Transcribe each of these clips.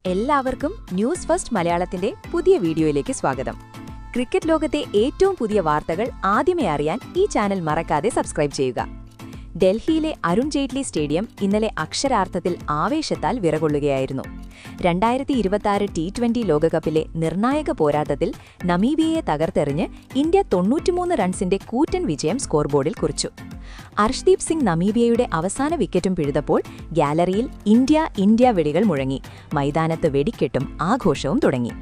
എല്ലാവർക്കും news first മലയാളത്തിന്റെ പുതിയ വീഡിയോയിലേക്ക് സ്വാഗതം. ക്രിക്കറ്റ് ലോകത്തെ ഏറ്റവും പുതിയ വാർത്തകൾ ആദ്യമേ അറിയാൻ ഈ ചാനൽ മറക്കാതെ സബ്സ്ക്രൈബ് ചെയ്യുക. ഡൽഹിയിലെ അരുൺ ജെയ്റ്റ്ലി സ്റ്റേഡിയം ഇന്നലെ അക്ഷരാർത്ഥത്തിൽ ആവേശത്താൽ വിറകൊള്ളുകയായിരുന്നു. 2026 T20 ലോകകപ്പിലെ നിർണായക പോരാട്ടത്തിൽ നമീബിയയെ തകർത്തെറിഞ്ഞ് ഇന്ത്യ 93 റൺസിന്റെ കൂറ്റൻ വിജയം സ്കോർബോർഡിൽ കുറിച്ചു. അർഷ്ദീപ് സിംഗ് നമീബിയയുടെ അവസാന വിക്കറ്റും പിഴുതപ്പോൾ ഗ്യാലറിയിൽ ഇന്ത്യ വെടികൾ മുഴങ്ങി. മൈതാനത്ത് വെടിക്കെട്ടും ആഘോഷവും തുടങ്ങി.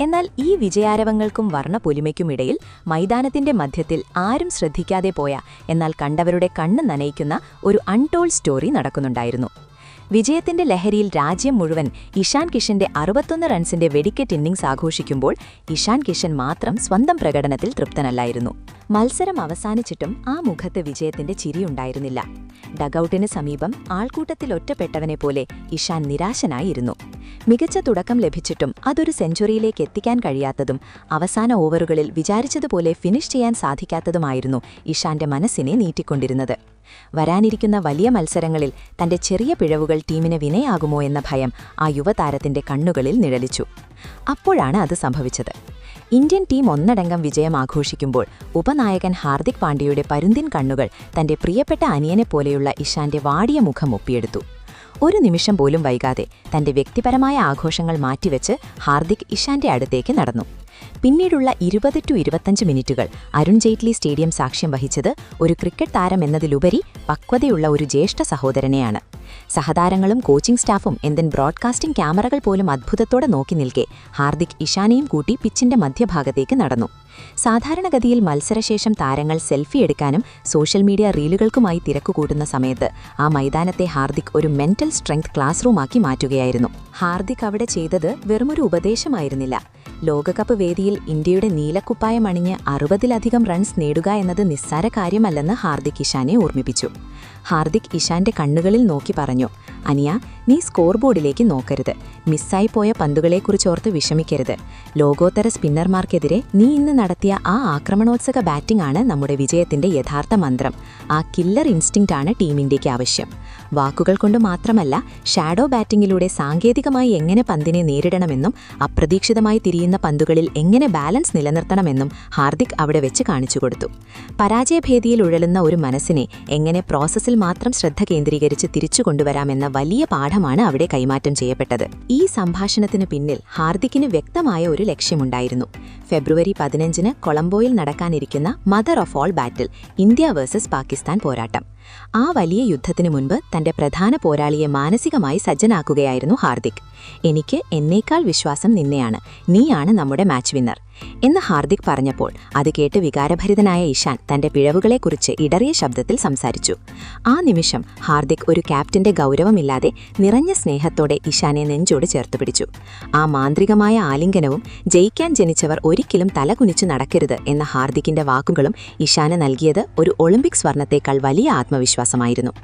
എന്നാൽ ഈ വിജയാരവങ്ങൾക്കും വർണ്ണപ്പൊലിമയ്ക്കുമിടയിൽ മൈതാനത്തിന്റെ മധ്യത്തിൽ ആരും ശ്രദ്ധിക്കാതെ പോയ, എന്നാൽ കണ്ടവരുടെ കണ്ണ് നനയിക്കുന്ന ഒരു അൺടോൾഡ് സ്റ്റോറി നടക്കുന്നുണ്ടായിരുന്നു. വിജയത്തിന്റെ ലഹരിയിൽ രാജ്യം മുഴുവൻ ഇഷാൻ കിഷന്റെ 61 റൺസിന്റെ വെടിക്കെറ്റ് ഇന്നിംഗ്സ് ആഘോഷിക്കുമ്പോൾ ഇഷാൻ കിഷൻ മാത്രം സ്വന്തം പ്രകടനത്തിൽ തൃപ്തനല്ലായിരുന്നു. മത്സരം അവസാനിച്ചിട്ടും ആ മുഖത്ത് വിജയത്തിന്റെ ചിരിയുണ്ടായിരുന്നില്ല. ഡഗൌട്ടിന് സമീപം ആൾക്കൂട്ടത്തിൽ ഒറ്റപ്പെട്ടവനെ പോലെ ഇഷാൻ നിരാശനായിരുന്നു. മികച്ച തുടക്കം ലഭിച്ചിട്ടും അതൊരു സെഞ്ചുറിയിലേക്ക് എത്തിക്കാൻ കഴിയാത്തതും അവസാന ഓവറുകളിൽ വിചാരിച്ചതുപോലെ ഫിനിഷ് ചെയ്യാൻ സാധിക്കാത്തതുമായിരുന്നു ഇഷാന്റെ മനസ്സിനെ നീട്ടിക്കൊണ്ടിരുന്നത്. വരാനിരിക്കുന്ന വലിയ മത്സരങ്ങളിൽ തന്റെ ചെറിയ പിഴവുകൾ ടീമിന് വിനയാകുമോ എന്ന ഭയം ആ യുവതാരത്തിന്റെ കണ്ണുകളിൽ നിഴലിച്ചു. അപ്പോഴാണ് അത് സംഭവിച്ചത്. ഇന്ത്യൻ ടീം ഒന്നടങ്കം വിജയം ആഘോഷിക്കുമ്പോൾ ഉപനായകൻ ഹാർദിക് പാണ്ഡ്യയുടെ പരുന്തിൻ കണ്ണുകൾ തന്റെ പ്രിയപ്പെട്ട അനിയനെപ്പോലെയുള്ള ഇഷാന്റെ വാടിയ മുഖം ഒപ്പിയെടുത്തു. ഒരു നിമിഷം പോലും വൈകാതെ തന്റെ വ്യക്തിപരമായ ആഘോഷങ്ങൾ മാറ്റിവെച്ച് ഹാർദിക് ഇഷാന്റെ അടുത്തേക്ക് നടന്നു. പിന്നീടുള്ള 20-25 മിനിറ്റുകൾ അരുൺ ജെയ്റ്റ്ലി സ്റ്റേഡിയം സാക്ഷ്യം വഹിച്ചത് ഒരു ക്രിക്കറ്റ് താരം എന്നതിലുപരി പക്വതയുള്ള ഒരു ജ്യേഷ്ഠ സഹോദരനെയാണ്. സഹതാരങ്ങളും കോച്ചിംഗ് സ്റ്റാഫും എന്തിൻ ബ്രോഡ്കാസ്റ്റിംഗ് ക്യാമറകൾ പോലും അത്ഭുതത്തോടെ നോക്കി നിൽക്കെ ഹാർദിക് ഇഷാനെയും കൂട്ടി പിച്ചിന്റെ മധ്യഭാഗത്തേക്ക് നടന്നു. സാധാരണഗതിയിൽ മത്സരശേഷം താരങ്ങൾ സെൽഫി എടുക്കാനും സോഷ്യൽ മീഡിയ റീലുകൾക്കുമായി തിരക്കുകൂട്ടുന്ന സമയത്ത് ആ മൈതാനത്തെ ഹാർദിക് ഒരു മെന്റൽ സ്ട്രെങ്ത് ക്ലാസ് റൂമാക്കി മാറ്റുകയായിരുന്നു. ഹാർദിക് അവിടെ ചെയ്തത് വെറുമൊരു ഉപദേശമായിരുന്നില്ല. ലോകകപ്പ് വേദിയിൽ ഇന്ത്യയുടെ നീലക്കുപ്പായം അണിഞ്ഞ് 60-ലധികം റൺസ് നേടുക എന്നത് നിസ്സാര കാര്യമല്ലെന്ന് ഹാർദിക് ഇഷാനെ ഓർമ്മിപ്പിച്ചു. ഹാർദിക് ഇഷാന്റെ കണ്ണുകളിൽ നോക്കി പറഞ്ഞു, "അനിയ, നീ സ്കോർ ബോർഡിലേക്ക് നോക്കരുത്. മിസ്സായി പോയ പന്തുകളെക്കുറിച്ചോർത്ത് വിഷമിക്കരുത്. ലോകോത്തര സ്പിന്നർമാർക്കെതിരെ നീ ഇന്ന് നടത്തിയ ആ ആക്രമണോത്സുക ബാറ്റിംഗ് ആണ് നമ്മുടെ വിജയത്തിന്റെ യഥാർത്ഥ മന്ത്രം. ആ കില്ലർ ഇൻസ്റ്റിങ്ക്റ്റ് ആണ് ടീം ഇന്ത്യയ്ക്ക് ആവശ്യം. വാക്കുകൾ കൊണ്ട് മാത്രമല്ല, ഷാഡോ ബാറ്റിംഗിലൂടെ സാങ്കേതികമായി എങ്ങനെ പന്തിനെ നേരിടണമെന്നും അപ്രതീക്ഷിതമായി തിരിയുന്ന പന്തുകളിൽ എങ്ങനെ ബാലൻസ് നിലനിർത്തണമെന്നും ഹാർദിക് അവിടെ വെച്ച് കാണിച്ചുകൊടുത്തു. പരാജയഭേദിയിൽ ഉഴലുന്ന ഒരു മനസ്സിനെ എങ്ങനെ പ്രോസസ്സിൽ മാത്രം ശ്രദ്ധ കേന്ദ്രീകരിച്ച് തിരിച്ചുകൊണ്ടുവരാമെന്ന വലിയ പാഠമാണ് അവിടെ കൈമാറ്റം ചെയ്യപ്പെട്ടത്." ഈ സംഭാഷണത്തിന് പിന്നിൽ ഹാർദിക്കിന് വ്യക്തമായ ഒരു ലക്ഷ്യമുണ്ടായിരുന്നു. ഫെബ്രുവരി 15-ന് കൊളംബോയിൽ നടക്കാനിരിക്കുന്ന mother of all battle India versus Pakistan പോരാട്ടം. ആ വലിയ യുദ്ധത്തിനു മുൻപ് തന്റെ പ്രധാന പോരാളിയെ മാനസികമായി സജ്ജനാക്കുകയായിരുന്നു ഹാർദിക്. "എനിക്ക് എന്നേക്കാൾ വിശ്വാസം നിന്നെയാണ്. നീയാണ് നമ്മുടെ മാച്ച് വിന്നർ" എന്ന് ഹാർദിക് പറഞ്ഞപ്പോൾ അത് കേട്ട് വികാരഭരിതനായ ഇഷാൻ തന്റെ പിഴവുകളെക്കുറിച്ച് ഇടറിയ ശബ്ദത്തിൽ സംസാരിച്ചു. ആ നിമിഷം ഹാർദിക് ഒരു ക്യാപ്റ്റന്റെ ഗൗരവമില്ലാതെ നിറഞ്ഞ സ്നേഹത്തോടെ ഇഷാനെ നെഞ്ചോട് ചേർത്ത് പിടിച്ചു. ആ മാന്ത്രികമായ ആലിംഗനവും ജയിക്കാൻ ജനിച്ചവർ ഒരിക്കലും തലകുനിച്ചു നടക്കരുത് എന്ന ഹാർദിക്കിന്റെ വാക്കുകളും ഇഷാന് നൽകിയത് ഒരു ഒളിമ്പിക് സ്വർണത്തേക്കാൾ വലിയ ആത്മവിശ്വാസമായിരുന്നു.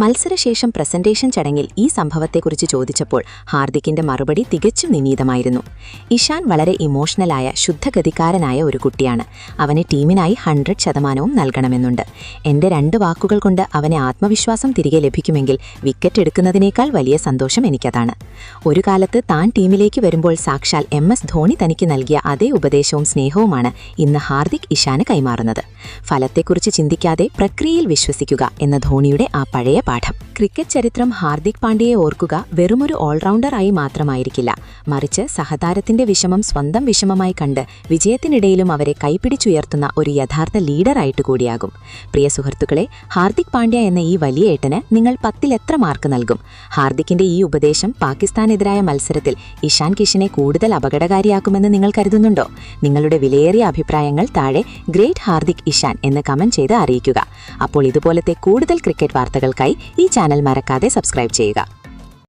മത്സരശേഷം പ്രസന്റേഷൻ ചടങ്ങിൽ ഈ സംഭവത്തെക്കുറിച്ച് ചോദിച്ചപ്പോൾ ഹാർദിക്കിന്റെ മറുപടി തികച്ചും നിനീതമായിരുന്നു. "ഇഷാൻ വളരെ ഇമോഷണലായ ശുദ്ധഗതിക്കാരനായ ഒരു കുട്ടിയാണ്. അവന് ടീമിനായി 100% നൽകണമെന്നുണ്ട്. എന്റെ 2 വാക്കുകൾ കൊണ്ട് അവന് ആത്മവിശ്വാസം തിരികെ ലഭിക്കുമെങ്കിൽ വിക്കറ്റ് എടുക്കുന്നതിനേക്കാൾ വലിയ സന്തോഷം എനിക്കതാണ്. ഒരു കാലത്ത് താൻ ടീമിലേക്ക് വരുമ്പോൾ സാക്ഷാൽ MS ധോണി തനിക്ക് നൽകിയ അതേ ഉപദേശവും സ്നേഹവുമാണ് ഇന്ന് ഹാർദിക് ഇഷാന് കൈമാറുന്നത്. ഫലത്തെക്കുറിച്ച് ചിന്തിക്കാതെ പ്രക്രിയയിൽ വിശ്വസിക്കുക എന്ന ധോണിയുടെ ആ പഴയ പാഠം." ക്രിക്കറ്റ് ചരിത്രം ഹാർദിക് പാണ്ഡ്യയെ ഓർക്കുക വെറുമൊരു ഓൾറൗണ്ടറായി മാത്രമായിരിക്കില്ല, മറിച്ച് സഹതാരത്തിന്റെ വിഷമം സ്വന്തം വിഷമമായി കണ്ട് വിജയത്തിനിടയിലും അവരെ കൈപിടിച്ചുയർത്തുന്ന ഒരു യഥാർത്ഥ ലീഡറായിട്ട് കൂടിയാകും. പ്രിയ സുഹൃത്തുക്കളെ, ഹാർദിക് പാണ്ഡ്യ എന്ന ഈ വലിയ ഏട്ടന് നിങ്ങൾ 10-ൽ എത്ര മാർക്ക് നൽകും? ഹാർദിക്കിന്റെ ഈ ഉപദേശം പാകിസ്ഥാനെതിരായ മത്സരത്തിൽ ഇഷാൻ കിഷനെ കൂടുതൽ അപകടകാരിയാക്കുമെന്ന് നിങ്ങൾ കരുതുന്നുണ്ടോ? നിങ്ങളുടെ വിലയേറിയ അഭിപ്രായങ്ങൾ താഴെ ഗ്രേറ്റ് ഹാർദിക് ഇഷാൻ എന്ന് കമന്റ് ചെയ്ത് അറിയിക്കുക. അപ്പോൾ ഇതുപോലത്തെ കൂടുതൽ ക്രിക്കറ്റ് വാർത്തകൾക്കായി ഈ ചാനൽ മറക്കാതെ സബ്സ്ക്രൈബ് ചെയ്യുക.